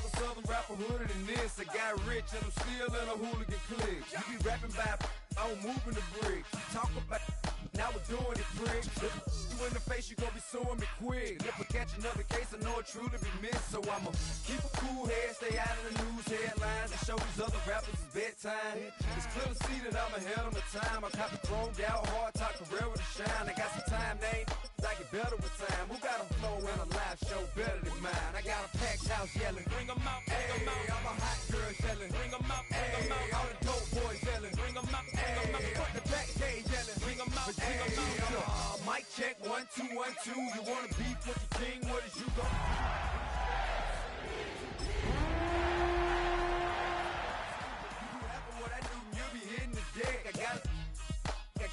another southern rapper hooded than this. I got rich and I'm still in a hooligan clique. You be rapping by, I don't move in the bricks. You talk about, now we're doing it, prick. You in the face, you gon' be suing me quick. If I catch another case, I know it truly be missed. So I'ma keep a cool head, stay out of the news headlines, and show these other rappers it's bedtime. It's clear to see that I'm ahead of my time. I copy chromed out, hard talk, career with a shine. I got some time, name, I get better with time. Who got a flow and a live show better than mine? I got a packed house yelling, bring 'em out, bring 'em out. I'm a hot girl yelling, bring 'em out, bring 'em out. All the dope boys yelling, bring 'em out, bring 'em out. Fuck the back day yelling, bring 'em out, bring 'em out. Mic check, 1 2 1 2. You wanna beef with the king? What is you gon' what I do, you'll be hitting the deck. I got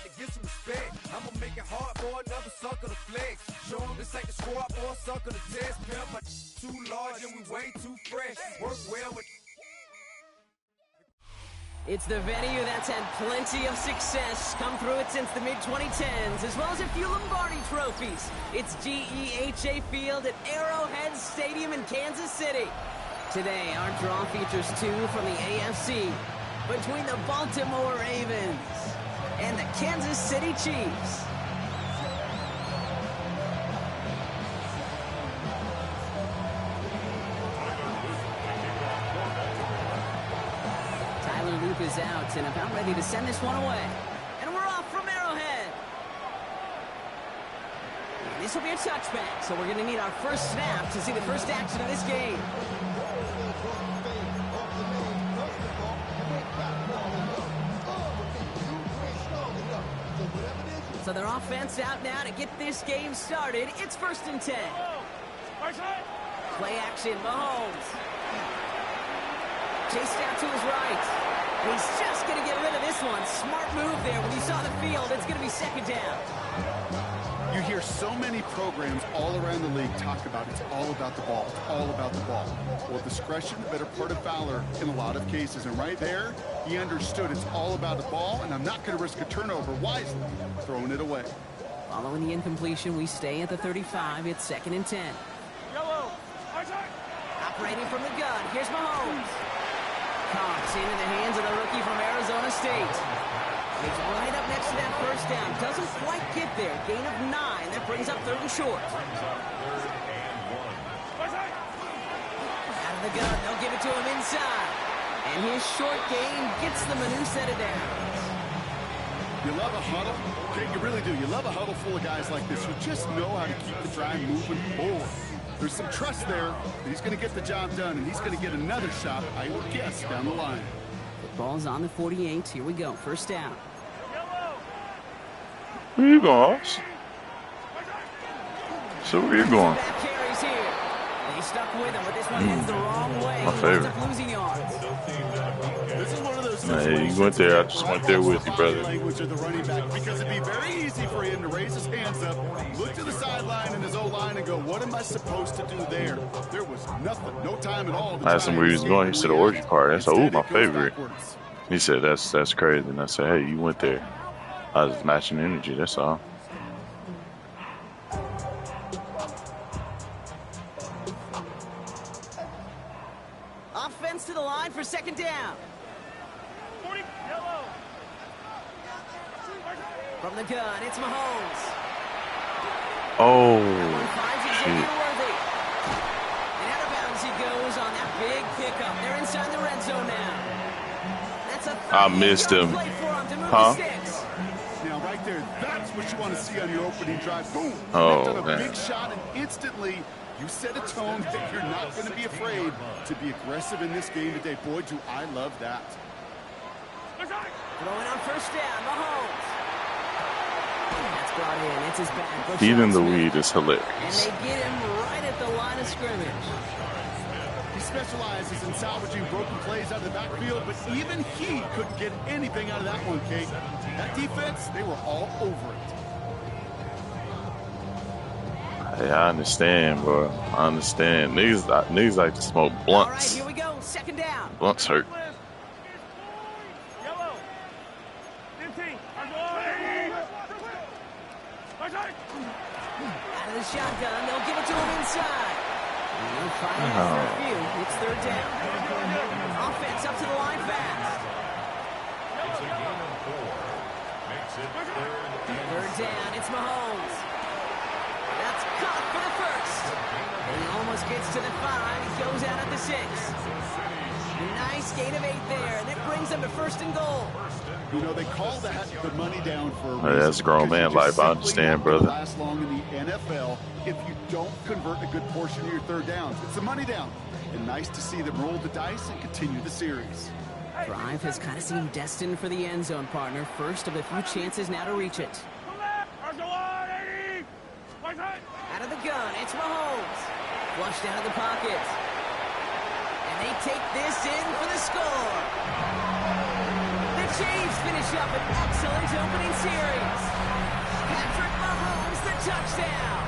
to get some respect. I'ma make it hard for another sucker to flex. Show 'em this ain't the squad or a sucker to test. Pimp, my too large and we way too fresh. Work well with. It's the venue that's had plenty of success, come through it since the mid-2010s, as well as a few Lombardi trophies. It's GEHA Field at Arrowhead Stadium in Kansas City. Today, our draw features two from the AFC, between the Baltimore Ravens and the Kansas City Chiefs. Loop is out and about ready to send this one away. And we're off from Arrowhead. And this will be a touchback, so we're going to need our first snap to see the first action of this game. So their offense out now to get this game started. It's 1st and 10. Play action, Mahomes. Chased out to his right. He's just going to get rid of this one. Smart move there. When you saw the field, it's going to be 2nd down. You hear so many programs all around the league talk about it's all about the ball. It's all about the ball. Well, discretion, the better part of valor in a lot of cases. And right there, he understood it's all about the ball, and I'm not going to risk a turnover wisely, throwing it away. Following the incompletion, we stay at the 35. It's 2nd and 10. Yellow. Operating from the gun. Here's Mahomes. Cox into the hands of the rookie from Arizona State. He's right up next to that first down. Doesn't quite get there. Gain of 9. That brings up 3rd and short. Out of the gun. They'll give it to him inside. And his short gain gets them a new set of downs. You love a huddle? Okay, you really do. You love a huddle full of guys like this who just know how to keep the drive moving forward. There's some trust there that he's going to get the job done, and he's going to get another shot, I would guess, down the line. The ball's on the 48. Here we go. First down. Where you going, Hoss? So where you going? They stuck with him, but this one heads the wrong way. My favorite. Losing yards. This is one of those Hey, you went there. I just went there with you, brother. Language of the running back, because it'd be very easy for him to raise his hands up, look to the sideline in his O-line and go, what am I supposed to do there? There was nothing, no time at all. I asked him where he was going. He said the orgy party. I said, "Ooh, my favorite." He said, "That's crazy." And I said, "Hey, you went there." I was matching energy. That's all. Offense to the line for 2nd down. 40, yellow. From the gun, it's Mahomes. Oh, Finds Xavier shit. Worthy. And out of bounds he goes on that big pickup. They're inside the red zone now. That's a I missed him. play for him to move Huh? the sticks. Now, right there, that's what you want to see on your opening drive. Boom. Oh, Left on a man. big shot, and instantly you set a tone that you're not going to be afraid to be aggressive in this game today. Boy, do I love that. Throwing on 1st down, Mahomes. That's brought in. It's his back. Feeding the Smith. weed is And hilarious. they get him right at the line of scrimmage. He specializes in salvaging broken plays out of the backfield, but even he couldn't get anything out of that one, Kate. That defense, they were all over it. Hey, I understand, bro. I understand. Niggas like to smoke All right, blunts. here we go. 2nd down. Blunts hurt. Yellow. 15. Out of the shotgun, they'll give it to him inside. No fighting after a few. It's third down. Offense up to the line fast. It's a gain of 4. Makes it Third down. It's Mahomes. That's caught for the first. And he almost gets to the 5. He goes out at the 6. Nice gain of 8 there, and that brings them to first and goal. You know, they call that the money down for a reason. Hey, that's a grown man life. I understand, brother. Last long in the NFL if you don't convert a good portion of your third downs. It's the money down. And nice to see them roll the dice and continue the series. Drive has kind of seemed destined for the end zone, partner. First of a few chances now to reach it. Out of the gun, it's Mahomes. Flushed out of the pocket. And they take this in for the score. The Chiefs finish up an excellent opening series. Patrick Mahomes, the touchdown.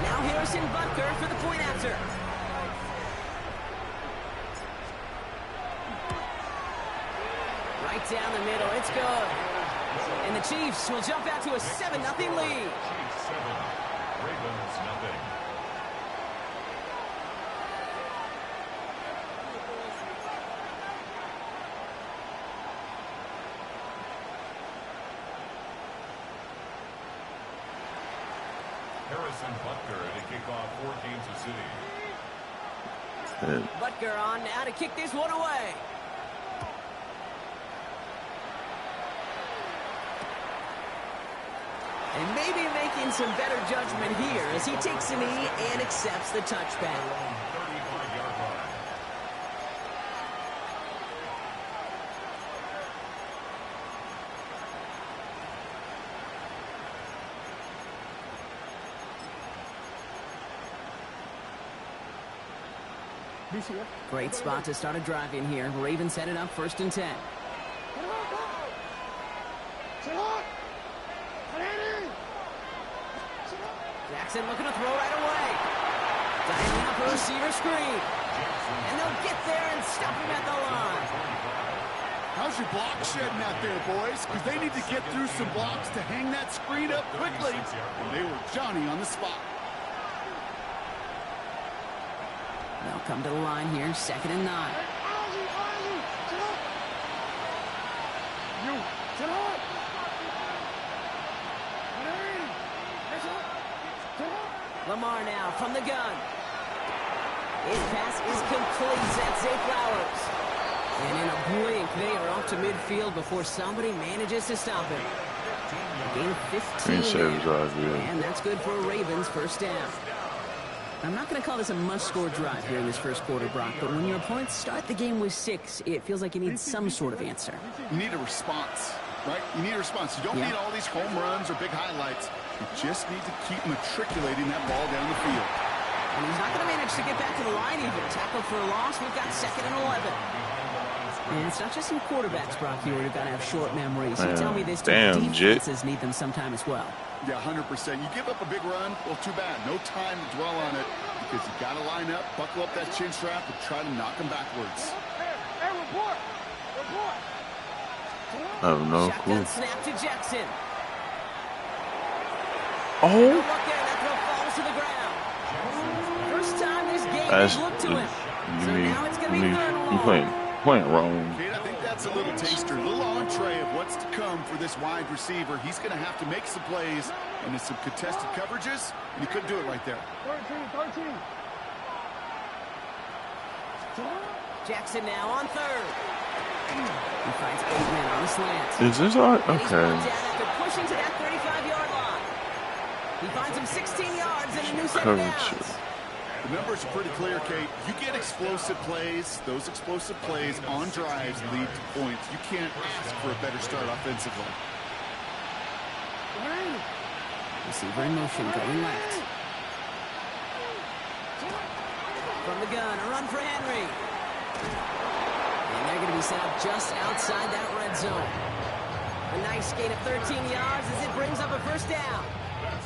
Now Harrison Butker for the point after. Right down the middle, it's good. And the Chiefs will jump out to a 7-0 lead. Chiefs 7, Ravens 0. Harrison Butker to kick off for Kansas City. Butker on now to kick this one away. And maybe making some better judgment here as he takes a knee and accepts the touchback. 35-yard line. Great spot to start a drive in here. Ravens set it up 1st and 10. Jackson looking to throw right away. Diving up a receiver screen. And they'll get there and stop him at the line. How's your block shedding out there, boys? Because they need to get through some blocks to hang that screen up quickly. And they were Johnny on the spot. They'll come to the line here, 2nd and 9. Lamar now from the gun. His pass is complete. That's Zay Flowers. And in a blink, they are off to midfield before somebody manages to stop him. Gain of 15. And that's good for a Ravens 1st down. I'm not going to call this a must-score drive here in this first quarter, Brock, but when your opponents start the game with 6, it feels like you need some sort of answer. You need a response, right? You need a response. You don't need all these home runs or big highlights. You just need to keep matriculating that ball down the field. And he's not going to manage to get back to the line even. Tackled for a loss. We've got 2nd and 11. And it's not just some quarterbacks, Brock, here who've got to have short memories. You tell me this defenses need them sometime as well. Yeah, 100%. You give up a big run, well, too bad. No time to dwell on it because you got to line up, buckle up that chin strap, and try to knock them backwards. Hey, report! I have no clue. Snap to Jackson. Oh. No look there. That throw falls to the ground. First time this game has looked to him. So now it's going to be 3rd and 1. You playing wrong. Kate, I think that's a little taster, a little entree of what's to come for this wide receiver. He's going to have to make some plays into some contested coverages, and he couldn't do it right there. 13. Jackson now on 3rd. He finds 8 men on the slant. Is this all right? And he's brought Okay. down after pushing to that 35-yard line. He finds him 16 yards and a new set of downs. The numbers are pretty clear, Kate. You get explosive plays. Those explosive plays on drives lead to points. You can't ask for a better start offensively. Receiver in motion, going left. From the gun, a run for Henry. And they're going to be set up just outside that red zone. A nice gain of 13 yards as it brings up a 1st down.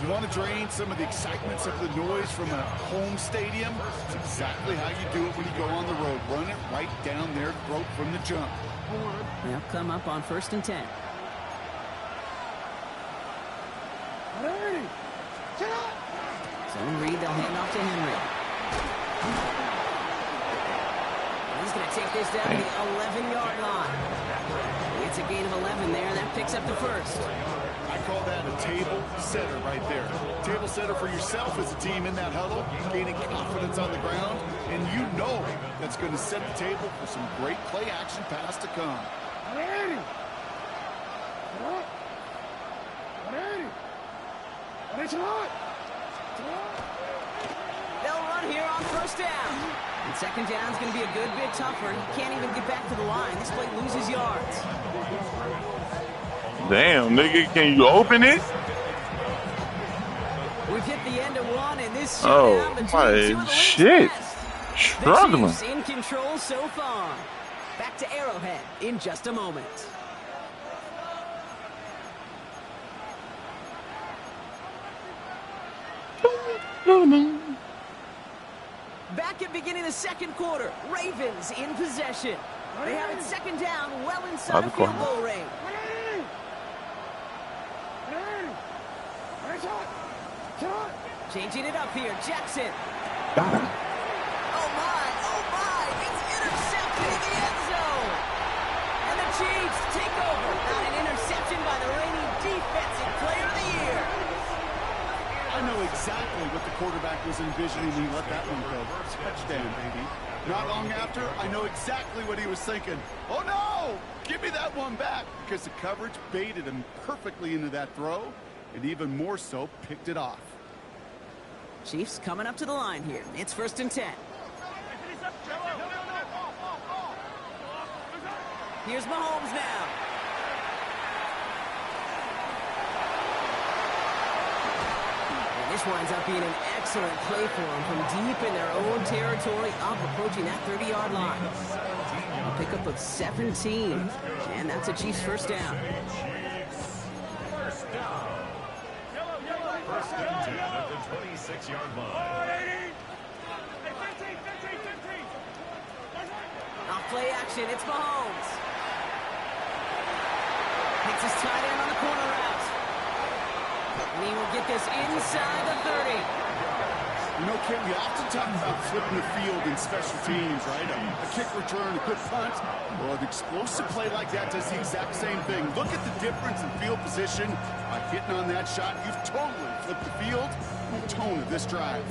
You want to drain some of the excitement, some of the noise from a home stadium? It's exactly how you do it when you go on the road. Run it right down their throat from the jump. They'll come up on 1st and 10. Zone read, they'll hand off to Henry. He's going to take this down to the 11-yard line. It's a gain of 11 there. That picks up the first. I call that a table setter right there. Table setter for yourself as a team in that huddle, gaining confidence on the ground, and you know that's going to set the table for some great play action pass to come. They'll run here on first down. And second down is going to be a good bit tougher. He can't even get back to the line. This play loses yards. Damn, nigga, can you open it? We've hit the end of one, and this Oh, showdown between two of my the shit. West. The Struggling. Chiefs in control so far. Back to Arrowhead in just a moment. Back at beginning of the second quarter, Ravens in possession. They have it second down, well inside of field goal range. Changing it up here, Jackson. Got him. Oh my, it's intercepted in the end zone. And the Chiefs take over. Not an interception by the reigning defensive player of the year. I know exactly what the quarterback was envisioning when he let that one go. Touchdown, baby. Not long after, I know exactly what he was thinking. Oh no! Give me that one back! Because the coverage baited him perfectly into that throw, and even more so, picked it off. Chiefs coming up to the line here. It's 1st and 10. Here's Mahomes now. And this winds up being an excellent play for them from deep in their own territory, up approaching that 30-yard line. A pickup of 17, and that's a Chiefs first down. First and 10 at the 26-yard line. Off play action, it's Mahomes. Takes his tight end on the corner route. And he will get this inside the 30. You know, Ken, we often talk about flipping the field in special teams, right? A kick return, a good punt. Well, an explosive play like that does the exact same thing. Look at the difference in field position. By hitting on that shot, you've totally flipped the field and the tone of this drive.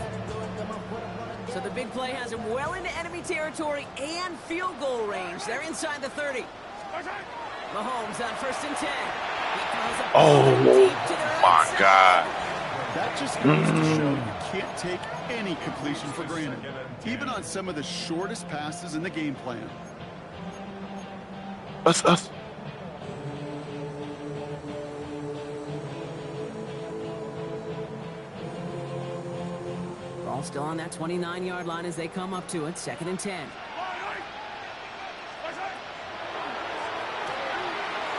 So the big play has him well into enemy territory and field goal range. They're inside the 30. Mahomes on 1st and 10. He throws a ball deep to their own My side. God. That just goes to show you can't take any completion for granted, even on some of the shortest passes in the game plan. Us. Ball still on that 29-yard line as they come up to it. 2nd and 10.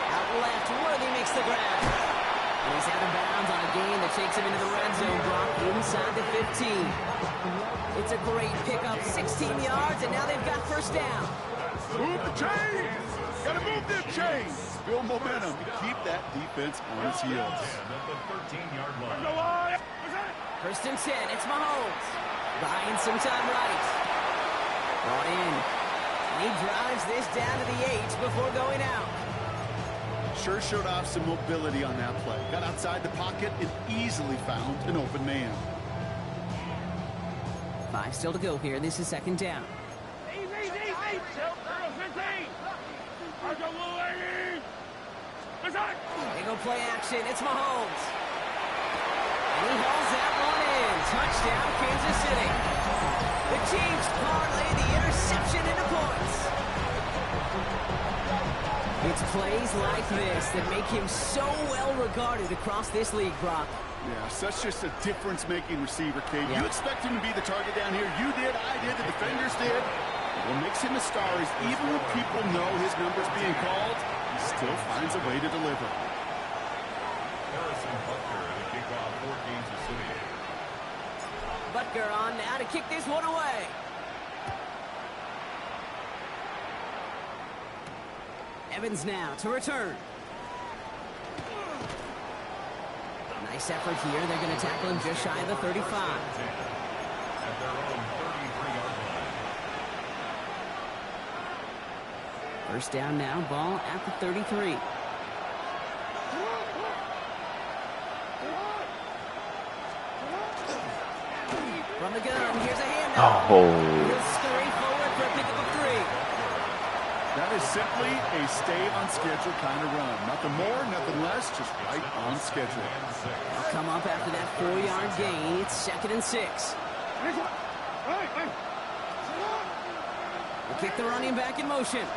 Out left, Worthy makes the grab. And he's out of bounds on a gain that takes him into the red zone block inside the 15. It's a great pickup, 16 yards, and now they've got first down. Move the chains! Gotta move them chains! Build momentum to keep that defense on its heels. At the 13-yard line. 1st and 10, it's Mahomes. Buying some time right. Brought in. He drives this down to the 8 before going out. Sure showed off some mobility on that play. Got outside the pocket and easily found an open man. 5 still to go here. This is 2nd down. They go play action. It's Mahomes. And he hauls that one in. Touchdown, Kansas City. The Chiefs parlay the interception into points. It's plays like this that make him so well regarded across this league, Brock. Yeah, such just a difference-making receiver, Kate. Yeah. You expect him to be the target down here. You did, I did, the defenders did. What makes him a star is even when people know his number's being called, he still finds a way to deliver. Harrison Butker to kick off for Kansas City. Butker on now to kick this one away. Evans now to return. Nice effort here. They're going to tackle him just shy of the 35. At their own 33-yard First down now, ball at the 33. From the gun, here's a handoff. He'll scurry forward for a pick of 3. That is simply a stay on schedule kind of run. Nothing more, nothing less, just right on schedule. They'll come up after that 4-yard gain. It's 2nd and 6. We'll kick the running back in motion.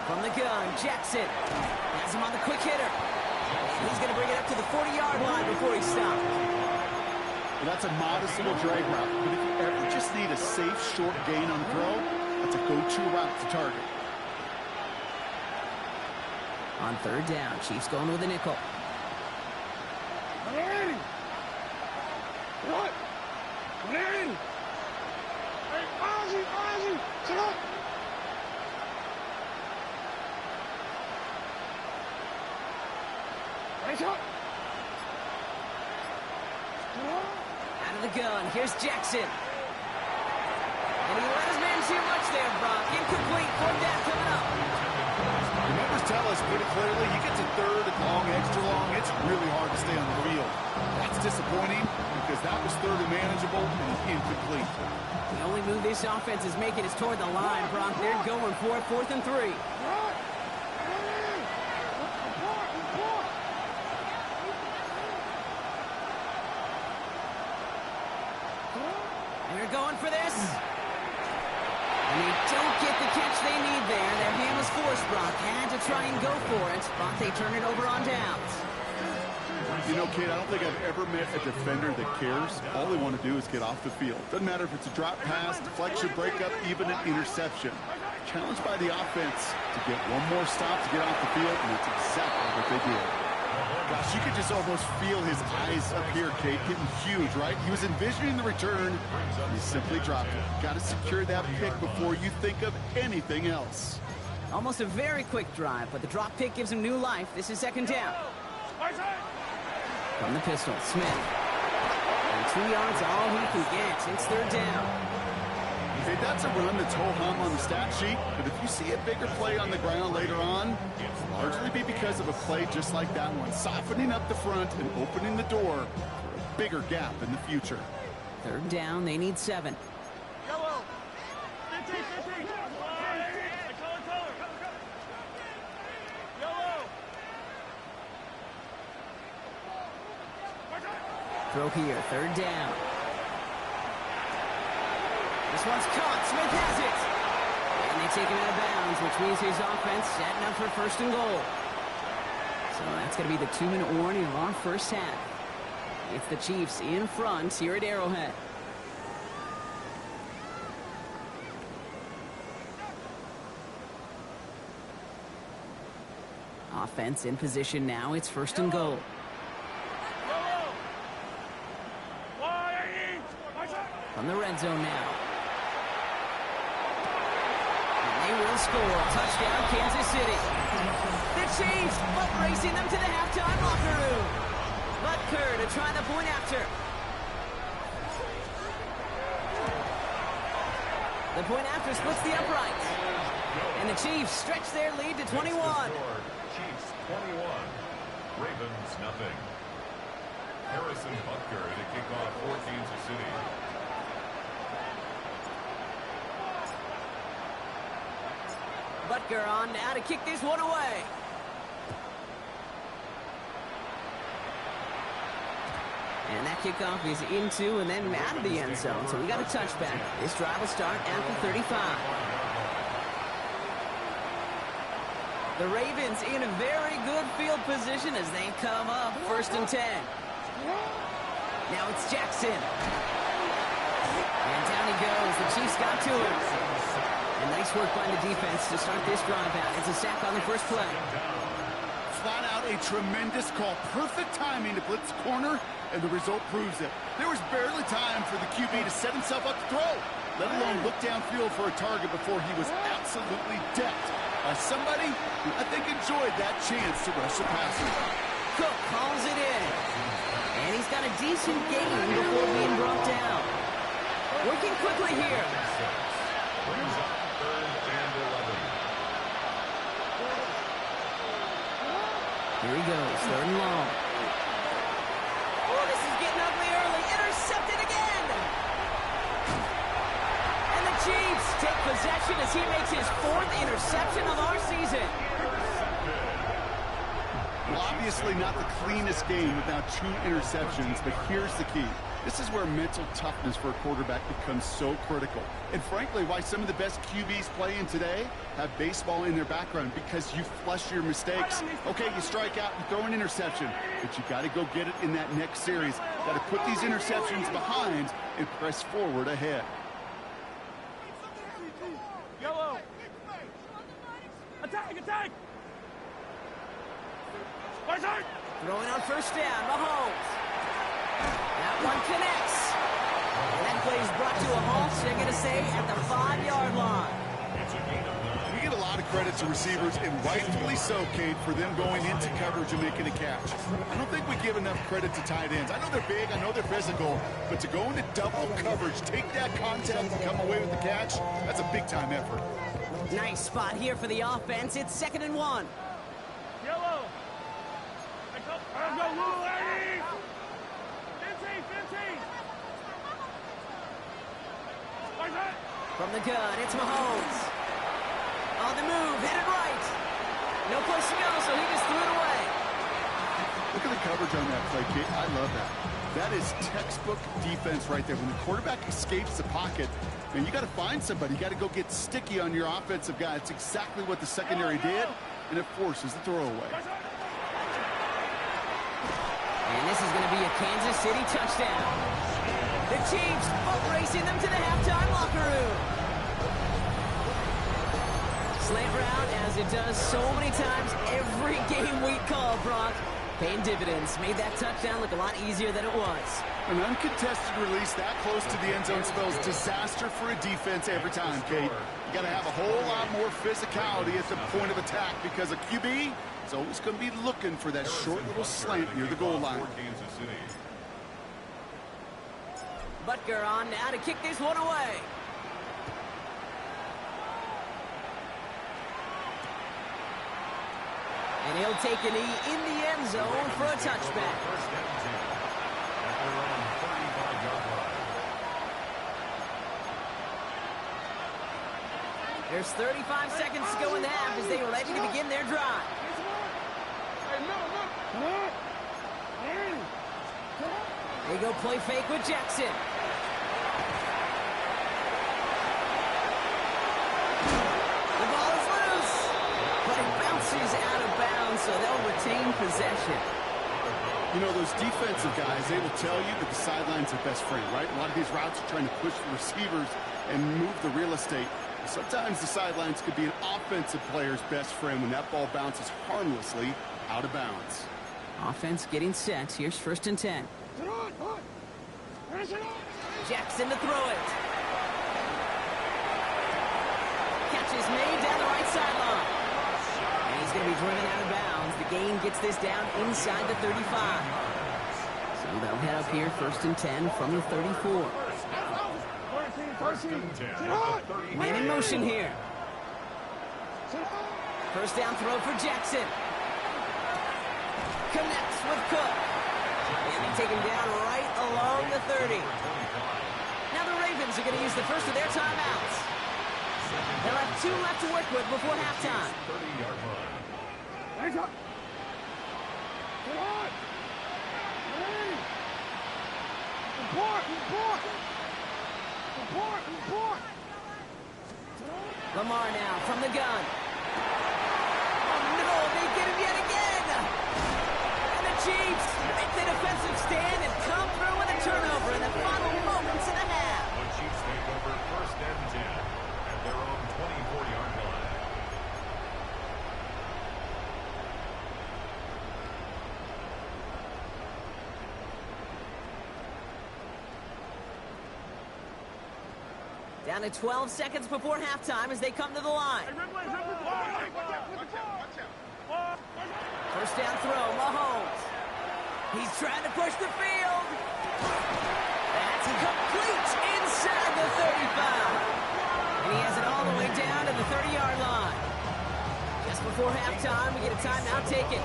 From the gun, Jackson has him on the quick hitter. He's going to bring it up to the 40-yard line before he stops. Well, that's a modest little drag route, but if you ever just need a safe, short gain on throw, that's a go-to route to target. On 3rd down, Chiefs going with a nickel. Out of the gun, here's Jackson. And he let his man too much there, Brock. Incomplete, 4th down coming up. The numbers tell us pretty clearly, you get to 3rd and long, extra long, it's really hard to stay on the field. That's disappointing because that was 3rd and manageable and incomplete. The only move this offense is making is toward the line, Brock. They're going for it, 4th and 3. They're going for this. And they don't get the catch they need there. Their hand was forced, Brock. Had to try and go for it, but they turn it over on downs. You know, Kate, I don't think I've ever met a defender that cares. All they want to do is get off the field. Doesn't matter if it's a drop pass, deflection, breakup, even an interception. Challenged by the offense to get one more stop to get off the field, and that's exactly what they did. Gosh, you could just almost feel his eyes up here, Kate, getting huge, right? He was envisioning the return, and he simply dropped it. Got to secure that pick before you think of anything else. Almost a very quick drive, but the drop pick gives him new life. This is 2nd down. From the pistol, Smith. And 2 yards, all he can get. It's 3rd down. Hey, that's a run that's ho-hum on the stat sheet, but if you see a bigger play on the ground later on, it'll largely be because of a play just like that one, softening up the front and opening the door for a bigger gap in the future. 3rd down, they need 7. Yellow. 15. Throw here, 3rd down. This one's caught. Smith has it. And they take him out of bounds, which means his offense setting up for 1st and goal. So that's going to be the 2-minute warning of our first half. It's the Chiefs in front here at Arrowhead. Offense in position now. It's 1st and goal. From the red zone now. And they will score. Touchdown, Kansas City. The Chiefs butt racing them to the halftime locker room. Butker to try the point after. The point after splits the uprights. And the Chiefs stretch their lead to 21. Chiefs 21, Ravens nothing. Harrison Butker to kick off for Kansas City. Butker on now to kick this one away. And that kickoff is into and then out of the end zone. So we got a touchback. This drive will start at the 35. The Ravens in a very good field position as they come up 1st and 10. Now it's Jackson. And down he goes. The Chiefs got to him. And nice work by the defense to start this drive out. It's a sack on the first play. Flat out a tremendous call. Perfect timing to blitz corner, and the result proves it. There was barely time for the QB to set himself up to throw, let alone look downfield for a target before he was absolutely decked by somebody who I think enjoyed that chance to rush the passer. Cook calls it in. And he's got a decent gain before being brought down. Working quickly here. Brings up 3rd and 11. Here he goes, 3rd and long. Oh, this is getting ugly early. Intercepted again. And the Chiefs take possession as he makes his 4th interception of our season. Well, obviously not the cleanest game without 2 interceptions, but here's the key. This is where mental toughness for a quarterback becomes so critical. And frankly, why some of the best QBs playing today have baseball in their background, because you flush your mistakes. Okay, you strike out, you throw an interception, but you got to go get it in that next series. Got to put these interceptions behind and press forward ahead. Yellow. Attack, attack. Throwing on 1st down, Mahomes. That one connects. And that play is brought to a halt, so they're going to say at the 5-yard line. We give a lot of credit to receivers, and rightfully so, Kate, for them going into coverage and making a catch. I don't think we give enough credit to tight ends. I know they're big, I know they're physical, but to go into double coverage, take that contact and come away with the catch, that's a big-time effort. Nice spot here for the offense. It's 2nd and 1. Yellow. Let's go, Lou, Eddie. 15. From the gun, it's Mahomes. On the move, hit it right. No place to go, so he just threw it away. Look at the coverage on that play, Kate. I love that. That is textbook defense right there. When the quarterback escapes the pocket, and you got to find somebody. You got to go get sticky on your offensive guy. It's exactly what the secondary did, and it forces the throwaway. And this is going to be a Kansas City touchdown. The Chiefs boat racing them to the halftime locker room. Slant route, as it does so many times every game we call, Brock. Paying dividends. Made that touchdown look a lot easier than it was. An uncontested release that close to the end zone spells disaster for a defense every time, Kate. You got to have a whole lot more physicality at the point of attack, because a QB is always going to be looking for that short little slant near the goal line. Butker on now to kick this one away. And he'll take a knee in the end zone for a touchback. There's 35 seconds to go in the half as they were ready to begin their drive. They go play fake with Jackson. The ball is loose, but it bounces out of bounds, so they'll retain possession. You know, those defensive guys, they will tell you that the sideline's their best friend, right? A lot of these routes are trying to push the receivers and move the real estate. Sometimes the sidelines could be an offensive player's best friend when that ball bounces harmlessly out of bounds. Offense getting set. Here's 1st and 10. Jackson to throw it. Catch is made down the right sideline. And he's going to be driven out of bounds. The gain gets this down inside the 35. So they'll head up here 1st and 10 from the 34. Man in motion here. 1st down throw for Jackson. Connects with Cook. And they take him down right along the 30. Now the Ravens are going to use the first of their timeouts. They'll have 2 left to work with before halftime. 30-yard line. Lamar now from the gun. Oh no, they get him yet again. And the Chiefs make the defensive stand and come through with a turnover in the final moments of the half. The Chiefs take over 1st and 10 at their own 24-yard line. Down to 12 seconds before halftime as they come to the line. 1st down throw, Mahomes. He's trying to push the field. That's complete inside the 35. And he has it all the way down to the 30-yard line. Just before halftime, we get a timeout taken.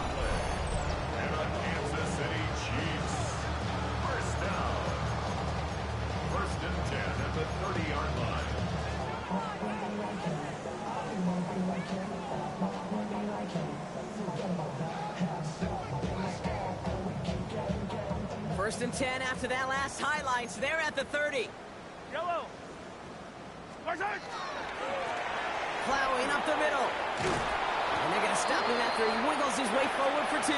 First and 10 after that last highlights. They're at the 30. Yellow. Plowing up the middle. And they're going to stop him after he wiggles his way forward for 2.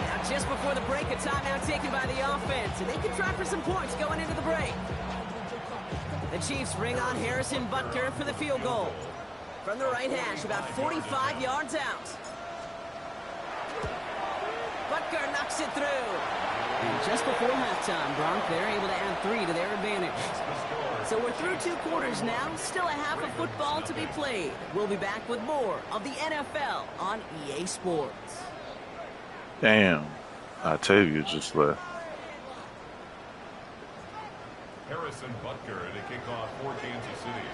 Now just before the break, a timeout taken by the offense. And they can try for some points going into the break. The Chiefs bring on Harrison Butker for the field goal. From the right hash, about 45 yards out. Butker knocks it through. And just before halftime, Bronk, they're able to add 3 to their advantage. So we're through 2 quarters now. Still a half of football to be played. We'll be back with more of the NFL on EA Sports. Damn. Octavia just left. Harrison Butker to kick off for Kansas City.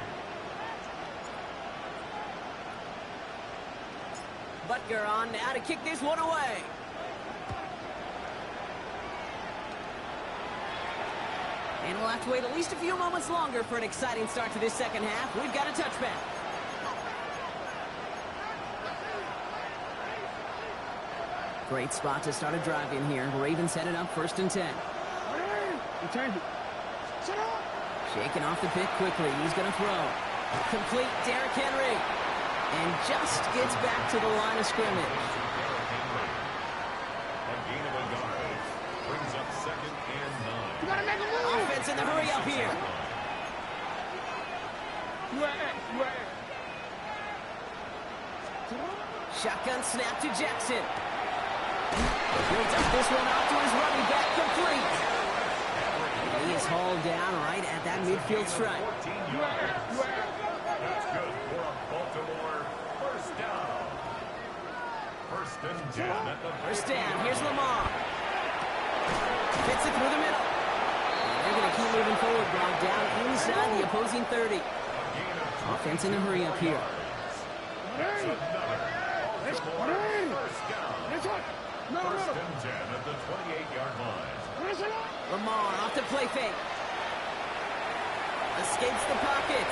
Butker on now to kick this one away. And we'll have to wait at least a few moments longer for an exciting start to this second half. We've got a touchback. Great spot to start a drive in here. Ravens headed up first and 10. Shaking off the pick quickly. He's going to throw. Complete Derrick Henry. And just gets back to the line of scrimmage. Brings up second and 9. You gotta make a move. Offense in the hurry up here. Shotgun snap to Jackson. He'll dump this one off to his running back, complete. And he is hauled down right at that midfield stripe. 14 yards. That's good for a Baltimore first down. First and 10 at the First down, here's Lamar. Fits it through the middle. And they're going to keep moving forward, Brock, down inside the opposing 30. Offense in a hurry up here. That's another Baltimore first down. First and 10 at the 28-yard line. Lamar off the play fake. Escapes the pocket.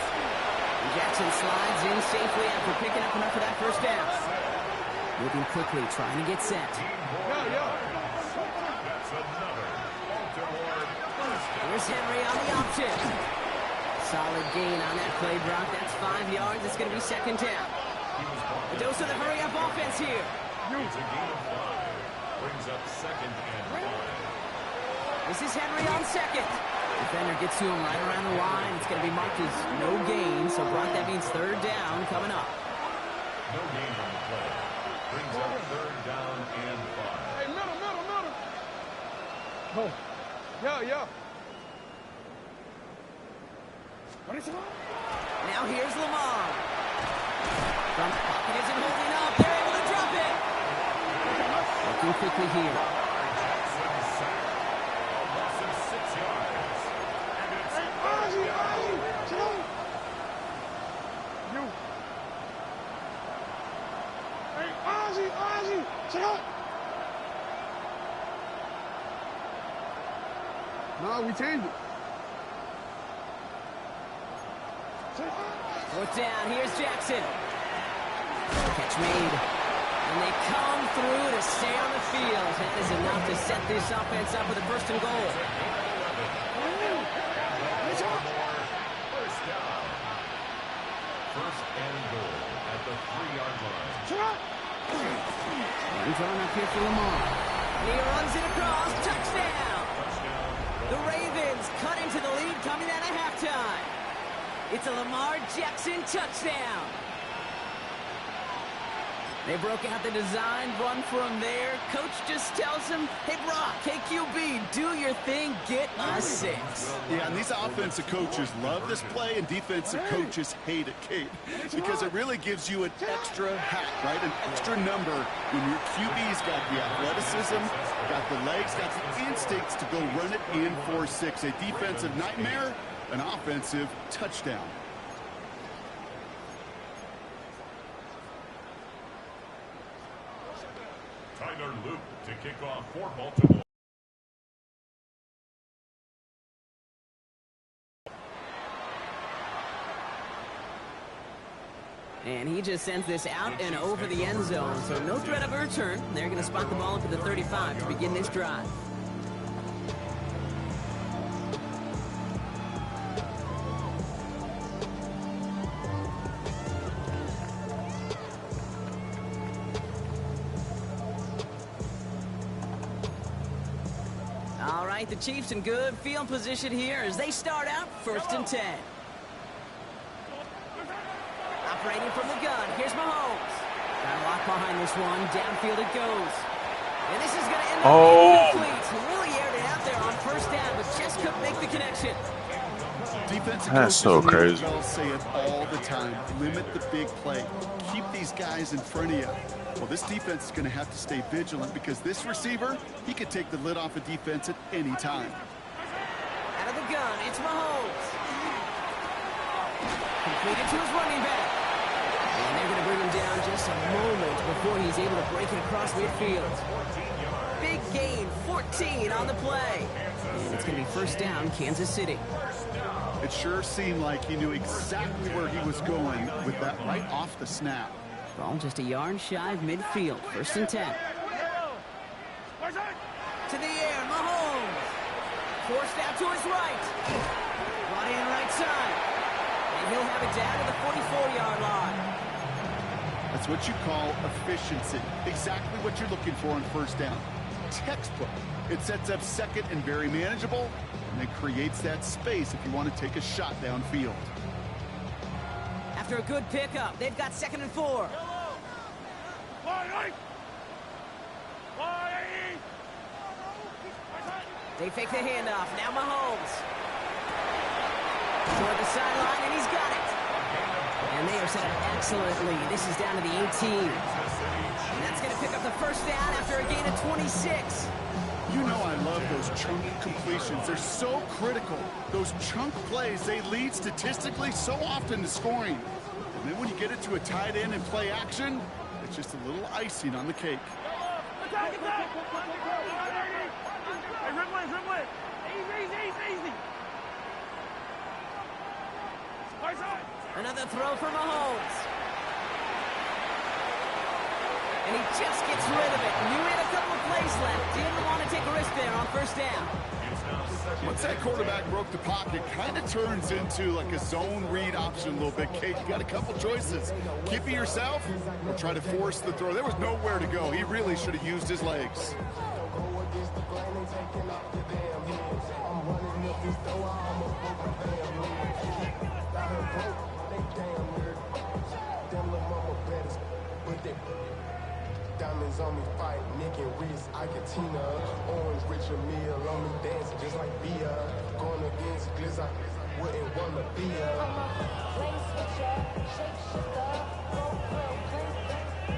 Jackson slides in safely after picking up enough of that first down. Moving quickly, trying to get set. That's another Baltimore first down. Here's Henry on the option. Solid gain on that play, Brock. That's 5 yards. It's going to be second down. A dose of the hurry-up offense here. It's a gain of 5. Brings up second and 5. This is Henry on second. Defender gets to him right around the line. It's going to be marked as no gain. So, Brock, that means third down coming up. No gain on the play. Brings up third down and 5. Hey, middle. Oh. Yeah. What is it? Now here's Lamar. From the pocket isn't holding up. They're able to drop it. Looking quickly here. Jackson sack. A loss of 6 yards. And it's Ozzy, sit down. You. Hey, Ozzy, sit down. No, we changed it. Fourth down, here's Jackson. Catch made. And they come through to stay on the field. That is enough to set this offense up with a first and goal. first down. First and goal at the 3-yard line. And drawn up here for Lamar. And he runs it across. Touchdown. The Ravens cut into the lead coming out of halftime. It's a Lamar Jackson touchdown. They broke out the design run from there. Coach just tells him, hey, Brock, KQB, do your thing, get a 6. Yeah, and these offensive coaches love this play, and defensive coaches hate it, Kate, because it really gives you an extra hat, right? An extra number when your QB's got the athleticism, got the legs, got the instincts to go run it in for 6. A defensive nightmare, an offensive touchdown. Tyler Luke to kick off for Baltimore. And he just sends this out and over the end zone, so no threat of a return. They're going to spot the ball up at the 35 to begin this drive. All right, the Chiefs in good field position here as they start out 1st and 10. Operating from the gun, here's Mahomes. Got a lock behind this one, downfield it goes. And this is going to end up incomplete. Really aired it out there on 1st down, but just couldn't make the connection. Defensive That's so crazy. I'll say it all the time. Limit the big play. Keep these guys in front of you. Well, this defense is going to have to stay vigilant because this receiver, he could take the lid off a defense at any time. Out of the gun, it's Mahomes. Completed to his running back. And they're going to bring him down just a moment before he's able to break it across midfield. Big gain, 14 on the play. And it's going to be 1st down, Kansas City. It sure seemed like he knew exactly where he was going with that right off the snap. Ball just a yard shy of midfield, 1st and 10. To the air, Mahomes. Forced out to his right. Body in right side. And he'll have it down to the 44-yard line. That's what you call efficiency. Exactly what you're looking for on 1st down. Textbook. It sets up 2nd and very manageable, and it creates that space if you want to take a shot downfield. After a good pickup, they've got 2nd and 4. They fake the handoff. Now Mahomes. Toward the sideline, and he's got it. And they are set up excellently. This is down to the 18. And that's going to pick up the 1st down after a gain of 26. You know I love those chunk completions. They're so critical. Those chunk plays, they lead statistically so often to scoring. And then when you get it to a tight end and play action, it's just a little icing on the cake. Another throw for Mahomes. And he just gets rid of it. You had a couple of plays left. Didn't want to take a risk there on 1st down. Once that quarterback broke the pocket, kind of turns into like a zone read option a little bit. Kate, you got a couple choices. Keep it yourself or try to force the throw. There was nowhere to go. He really should have used his legs. Diamonds on me fight, Nick and Reese, Iketina, Orange Richard Mill on me dancing just like Bia. Going against Glizz, I wouldn't wanna be a flame switcher, shape shifter, roll clean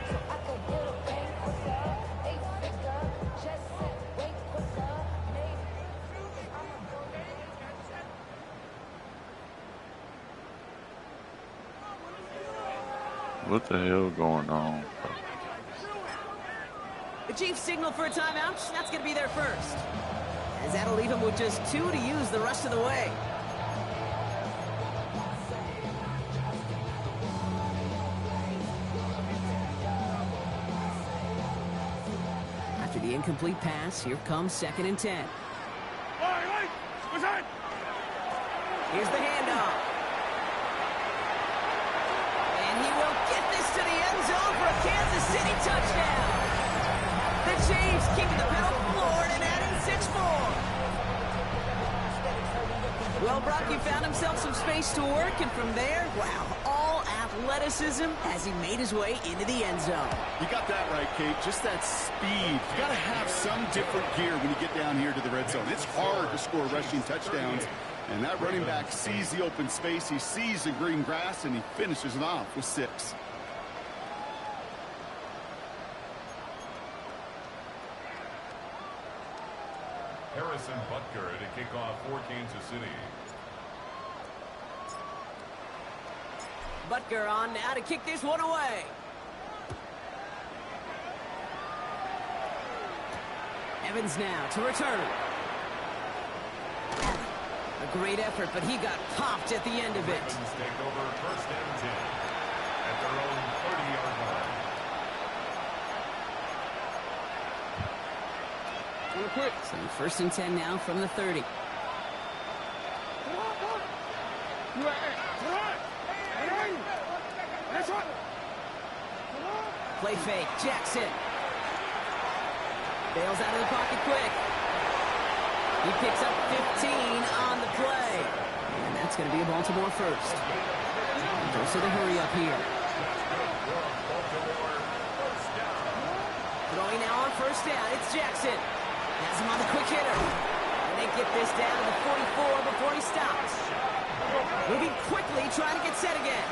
so I could get a bang quicker, 8-figure, just set, wait quicker, maybe What the hell going on? The Chiefs signal for a timeout. That's going to be their 1st. As that'll leave him with just 2 to use the rest of the way. After the incomplete pass, here comes 2nd and 10. Here's the handoff. And he will get this to the end zone for a Kansas City touchdown. The Chiefs keeping the pedal forward and adding 6 more. Well, Brock, he found himself some space to work, and from there, wow, all athleticism as he made his way into the end zone. You got that right, Kate. Just that speed. You got to have some different gear when you get down here to the red zone. It's hard to score rushing touchdowns, and that running back sees the open space, he sees the green grass, and he finishes it off with 6. Harrison Butker to kick off for Kansas City. Butker on now to kick this one away. Evans now to return. A great effort, but he got popped at the end of it. Ravens take over 1st and 10. at their own 30-yard line. So first and 10 now from the 30. Play fake, Jackson. Bails out of the pocket quick. He picks up 15 on the play. And that's going to be a Baltimore first. Goes to the hurry up here. Throwing now on first down, it's Jackson. Has him on the quick hitter. And they get this down to the 44 before he stops. Moving quickly, trying to get set again.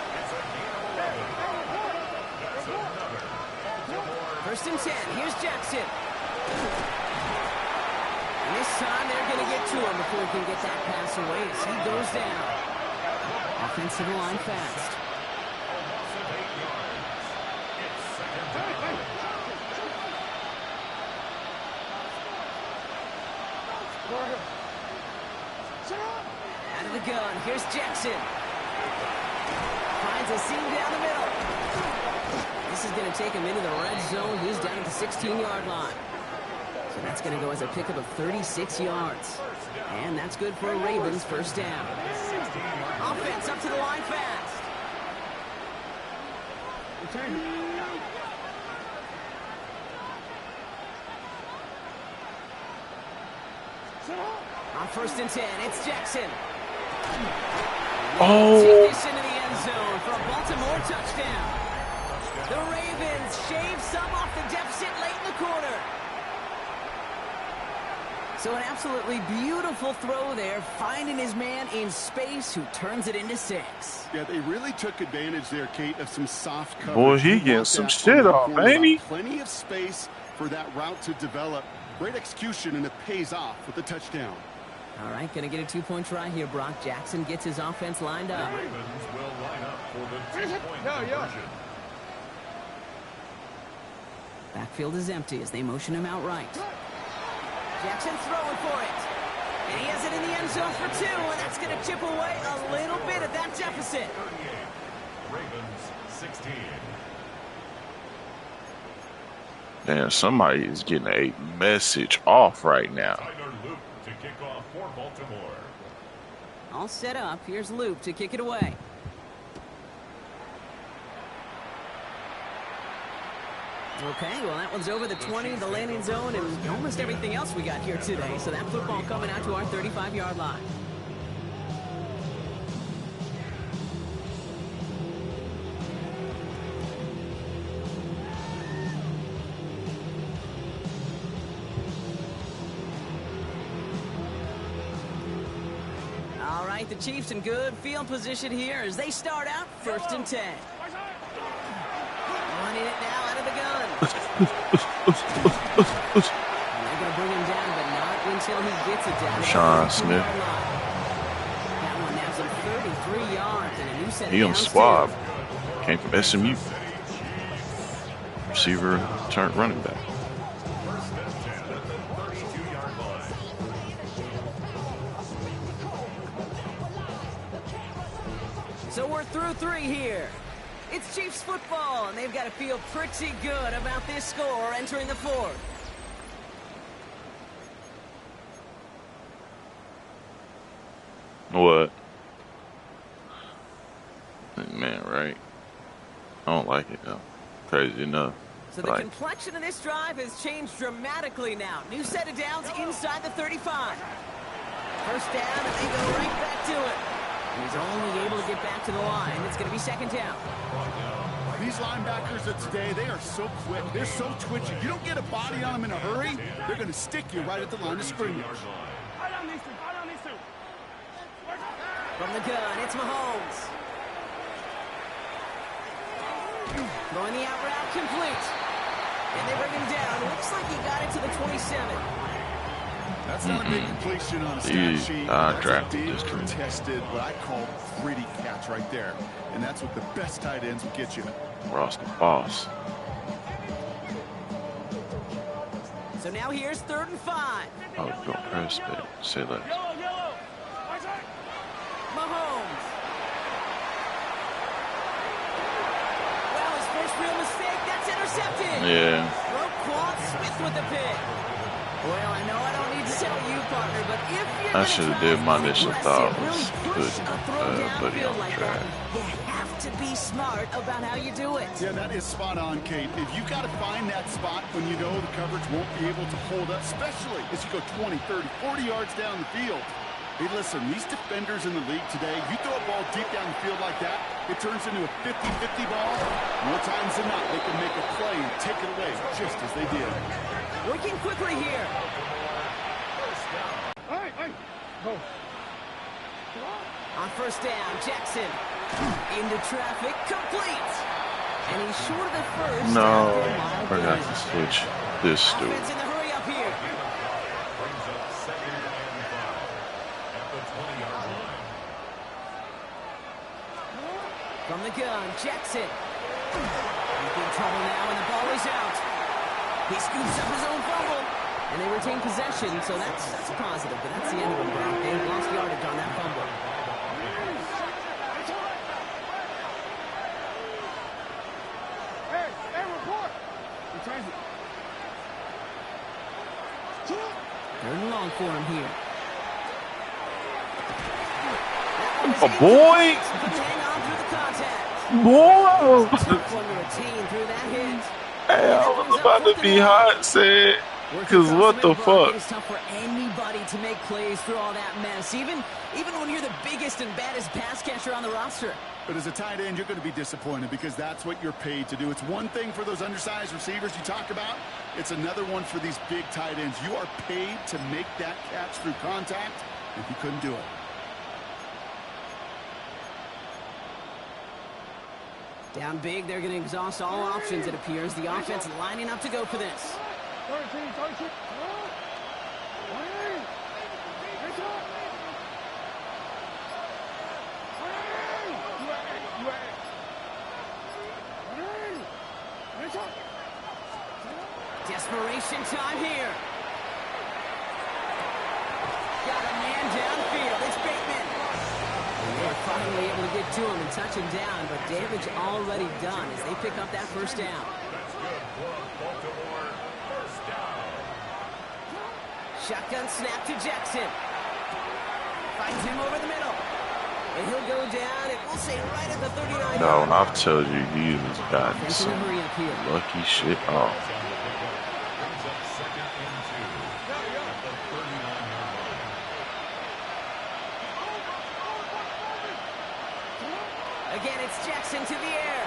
First and 10, here's Jackson. And this time they're going to get to him before he can get that pass away as he goes down. Offensive line fast. Out of the gun, here's Jackson. Finds a seam down the middle. This is going to take him into the red zone. He's down at the 16-yard line. So that's going to go as a pickup of 36 yards. And that's good for a Ravens first down. Offense up to the line fast. On first and 10, it's Jackson. Oh. Take this into the end zone for a Baltimore touchdown. The Ravens shave some off the deficit late in the quarter. So an absolutely beautiful throw there, finding his man in space who turns it into 6. Yeah, they really took advantage there, Kate, of some soft coverage. Boy, he You getting want some that shit on the off, quarterback. ain't he? Plenty of space for that route to develop. Great execution, and it pays off with the touchdown. All right, going to get a 2-point try here. Brock Jackson gets his offense lined up. The Ravens will line up for the 2-point conversion. Backfield is empty as they motion him out right. Jackson throwing for it. And he has it in the end zone for 2, and that's going to chip away a little bit of that deficit. 38. Ravens 16. Damn, somebody is getting a message off right now. Tyler Luke to kick off for Baltimore. All set up. Here's Luke to kick it away. Okay, well, that one's over the 20, the landing zone, and almost everything else we got here today. So that football coming out to our 35-yard line. All right, the Chiefs in good field position here as they start out first and 10. Running it now out of the gun. And they're going to bring him down, but not until he gets it down. Sean Smith. That one nabs him 33 yards and a new set of He on downs, swab. too. Came from SMU. Receiver turned running back. First and 10 at the 32-yard line. So we're through 3 here. It's Chiefs football, and they've got to feel pretty good about this score entering the 4th. What? Man, right? I don't like it, though. Crazy enough. So the complexion of this drive has changed dramatically now. New set of downs inside the 35. First down, and they go right back to it. And he's only able to get back to the line. It's going to be second down. These linebackers of today, they are so quick. They're so twitchy. You don't get a body on them in a hurry, they're going to stick you right at the line of scrimmage. From the gun, it's Mahomes. Throwing the out route complete. And they bring him down. Looks like he got it to the 27. That's not a big completion on a stat sheet. That's a drafted big this kid. contested, what I call gritty catch right there. And that's what the best tight ends will get you. Ross the boss. So now here's 3rd and 5. Oh, don't press it. Say less. Mahomes. Yeah. Roquan Smith with the pick. Well, I know I don't need to tell you, partner, but if you're I should have did my initial thought was put Buddy on the track. You have to be smart about how you do it. Yeah, that is spot on, Kate. If you got to find that spot when you know the coverage won't be able to hold up, especially as you go 20, 30, 40 yards down the field. Hey, listen, these defenders in the league today, you throw a ball deep down the field like that, it turns into a 50-50 ball. More times than not, they can make a play and take it away just as they did. Working quickly here. Hey, go. On first down, Jackson. Into traffic, complete. And he's short of the first. No, forgot to switch this stupid. Offense in the hurry up here. Brings up 2nd and 5 at the 20-yard line. From the gun, Jackson. He's in trouble now, and the ball is out. He scoops up his own fumble, and they retain possession, so that's a positive, but that's the end of them, Brown. They lost yardage on that fumble. Hey, report. Third and long for him here. A boy! Hang on through the contact. Whoa! Tough one to retain through that hit. Hey, I was about to be hot, said. Because what the fuck? It's tough for anybody to make plays through all that mess, even when you're the biggest and baddest pass catcher on the roster. But as a tight end, you're going to be disappointed because that's what you're paid to do. It's one thing for those undersized receivers you talk about. It's another one for these big tight ends. You are paid to make that catch through contact, and you couldn't do it. Down big, they're going to exhaust all options, it appears. The offense lining up to go for this. 13, 13. Desperation time here. Got a man downfield. It's Bateman. And they're finally able to get to him and touch him down, but damage already done as they pick up that first down. That's good for Baltimore. First down. Shotgun snap to Jackson. Finds him over the middle. And he'll go down, and we'll say right at the 39. No, and I've told you he has gotten some Hurry up here. lucky shit off. Brings up 2nd and 2 at the 39-yard line. Again, it's Jackson to the air.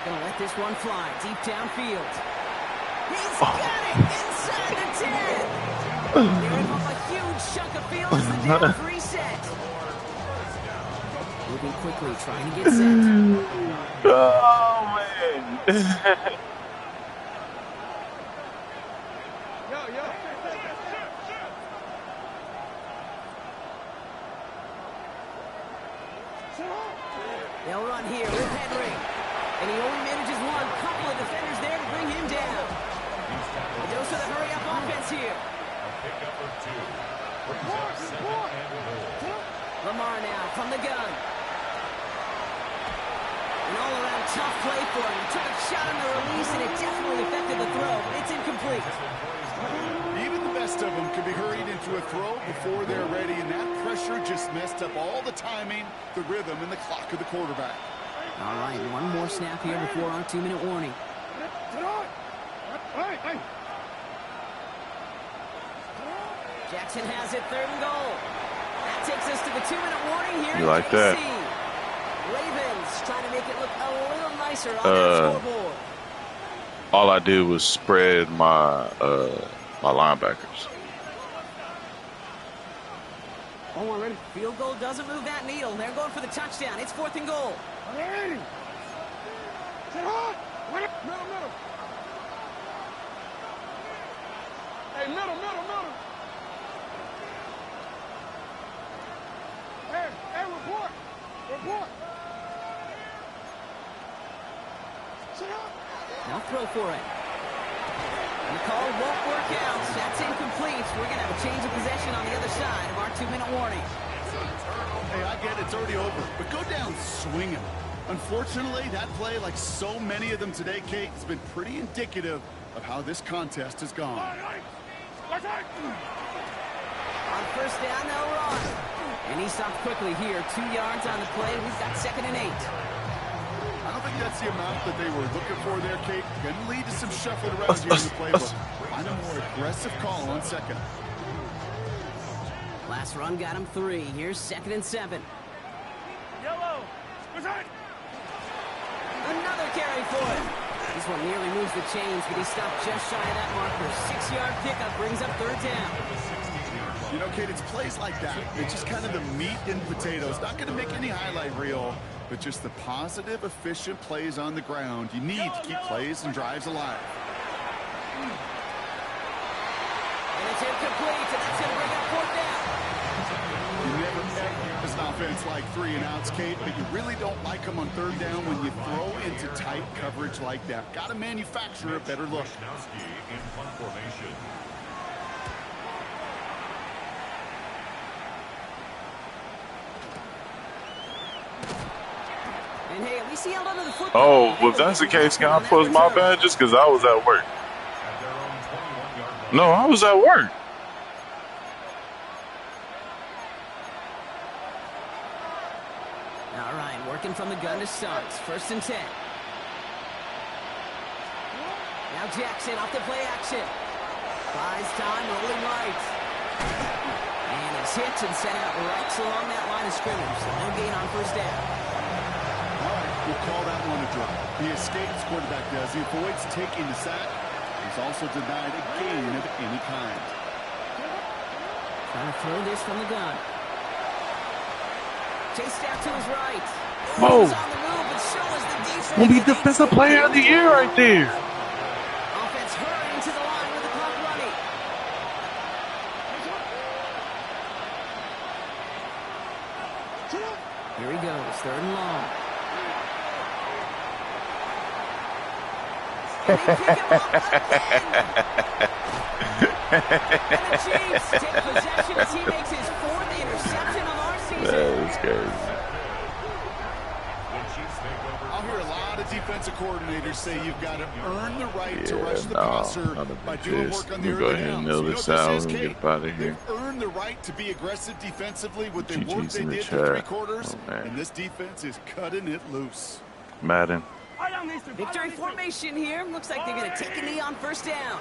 Gonna let this one fly deep downfield. He's got it inside the 10. Giving him a huge chunk of field as the downs reset. Moving quickly, trying to get set. Oh, man. They'll run here with Henry. And he only manages one. Couple of defenders there to bring him down. A dose of the hurry-up offense here. A pickup of 2. Brings up 2nd and goal. Lamar now from the gun. An all-around tough play for him. He took a shot on the release, and it definitely affected the throw, but it's incomplete. Even the best of them can be hurried into a throw before they're ready, and that pressure just messed up all the timing, the rhythm, and the clock of the quarterback. All right, one more snap here before our 2-minute warning. Jackson has it, 3rd and goal. That takes us to the 2-minute warning here. You like that? Ravens trying to make it look a little nicer on that scoreboard. All I did was spread my my linebackers. One ready. Field goal doesn't move that needle. They're going for the touchdown. It's 4th and goal. Ready. Sit hard. Middle. Hey, middle. Hey, report. Sit up. Now throw for it. And the call won't work out. That's incomplete. We're going to have a change of possession on the other side of our 2-minute warning. Hey, I get it. It's already over. But go down swinging. Unfortunately, that play, like so many of them today, Kate, has been pretty indicative of how this contest has gone. On first down, they'll run. And he stopped quickly here. 2 yards on the play. We've got 2nd and 8. I don't think that's the amount that they were looking for there, Kate. Going to lead to some shuffling around here in the playbook. Find a more aggressive call on 2nd. Last run got him 3. Here's 2nd and 7. Yellow. Another carry for him. This one nearly moves the chains, but he stopped just shy of that marker. 6-yard pickup brings up 3rd down. You know, Kate, it's plays like that. It's just kind of the meat and potatoes. Not going to make any highlight reel, but just the positive, efficient plays on the ground. You need to keep plays and drives alive. And it's incomplete, and that's going to bring up 4th down. You never as an offense like 3 and outs, Kate, but you really don't like them on 3rd down when you throw into tight coverage like that. Got to manufacture a better look. In punt formation. And hey, at least he held onto the football. Oh, well, if that's the case, can I post my bad just because I was at work? At their own 21-yard line. No, I was at work. All right, working from the gun to start. 1st and 10. Now Jackson off the play action. Buys time, rolling right. And he's hit and sent out right along that line of scrimmage. So no gain on 1st down. All right, we'll call that one a draw. He escapes, quarterback does. He avoids taking the sack. He's also denied a gain of any kind. Trying to throw this from the gun. Chased out to his right. Whoa. He's on the move, but so is the defense. Gonna be defensive player of the year right there. Offense hurrying to the line with the clock running. Here he goes, 3rd and long. And they pick him up again. And the Chiefs take possession as he makes his 4th interception of our season. That is crazy. I'll hear a lot of defensive coordinators say you've got to earn the right to Yeah, rush the no, passer none of by it doing is. work on We the go early ahead and downs. nail You know this what out this is, and Kate? get up out of here. They've earned the right to be aggressive defensively with the work GG's they in the did for 3 chat. quarters, Oh, man. and this defense is cutting it loose. Madden. Victory formation here. Looks like they're going to take a knee on 1st down.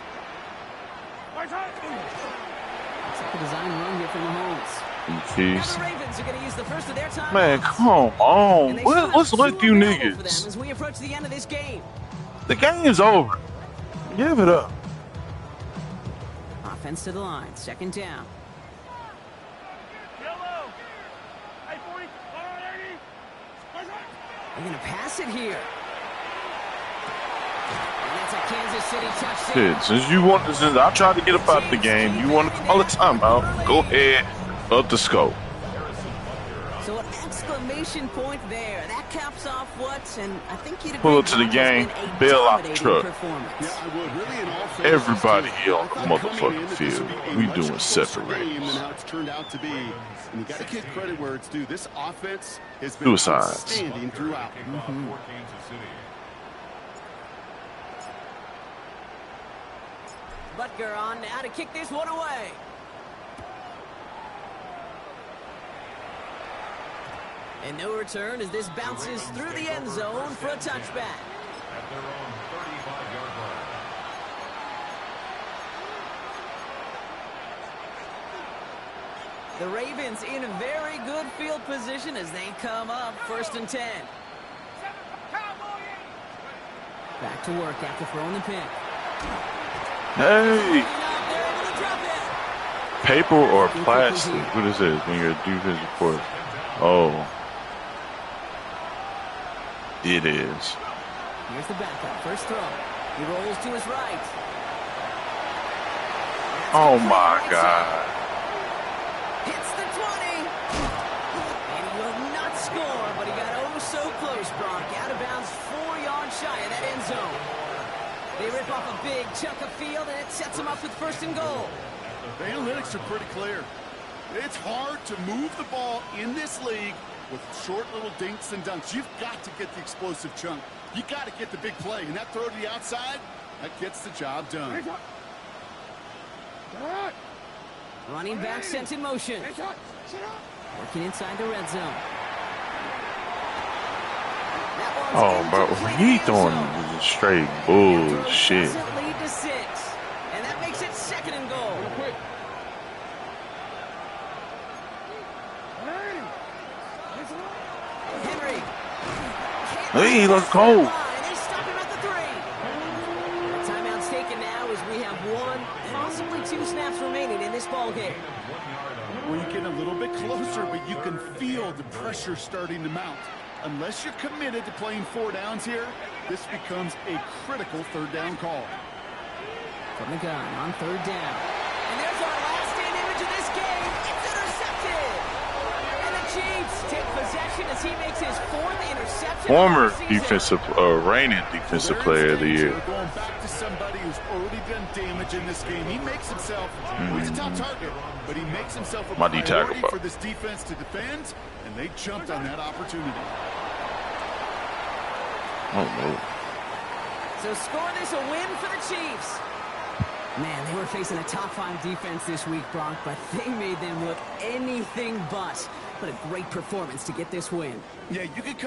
Looks like a design run here from Mahomes. Now Keys. the Ravens are going to use the first of their time. Man, come on. What's with you niggas? As we approach the end of this game. The game's over. Give it up. Offense to the line. 2nd down. They're going to pass it here. And that's a Kansas City touchdown. Shit, since I tried to get up out the game, you want to call a timeout, go ahead, up the scope. So an exclamation point there. That caps off what, and I think you'd Pull agree, up to the has game, been a bail out the dominating truck. performance. Yeah, I would. Really, in all fairness, Everybody too. here on I the thought coming in motherfucking that this would field. be a We much doing closer separate game races. than how it's turned out to be. And you got to give credit where it's due. This offense has been Suicides. outstanding throughout. For Kansas City. Butker on now to kick this one away. And no return as this bounces through the end zone for a touchback. At their own 35-yard line. The Ravens in a very good field position as they come up 1st and 10. Back to work after throwing the pick. Hey, They're able to drop it. paper or plastic? What is this when you're a defensive report? Oh, it is. Here's the backup. First throw. He rolls to his right. Oh my God. Hits the 20. And he will not score, but he got oh so close, Brock. Out of bounds 4 yards shy of that end zone. They rip off a big chunk of field, and it sets them up with 1st and goal. The analytics are pretty clear. It's hard to move the ball in this league with short little dinks and dunks. You've got to get the explosive chunk. You got to get the big play, and that throw to the outside, that gets the job done. Running back sent in motion. Working inside the red zone. Oh, bro, he throwing straight bullshit. Doesn't lead to 6, and that makes it 2nd and goal. Henry. Hey, he looks cold. And they stop him at the 3. The timeout's taken now as we have 1, possibly 2 snaps remaining in this ball game. We're getting a little bit closer, but you can feel the pressure starting to mount. Unless you're committed to playing 4 downs here, this becomes a critical 3rd down call. From the gun on 3rd down. And there's our last stand image of this game. It's intercepted. And the Chiefs take possession as he makes his 4th interception. Former reigning defensive player of the year. Going back to somebody who's already done damage in this game. He makes himself, he's a top target, but he makes himself a priority for this defense to defend, and they jumped on that opportunity. Oh, no. So score this a win for the Chiefs. Man, they were facing a top 5 defense this week, Bronk, but they made them look anything but. What a great performance to get this win. Yeah, you could come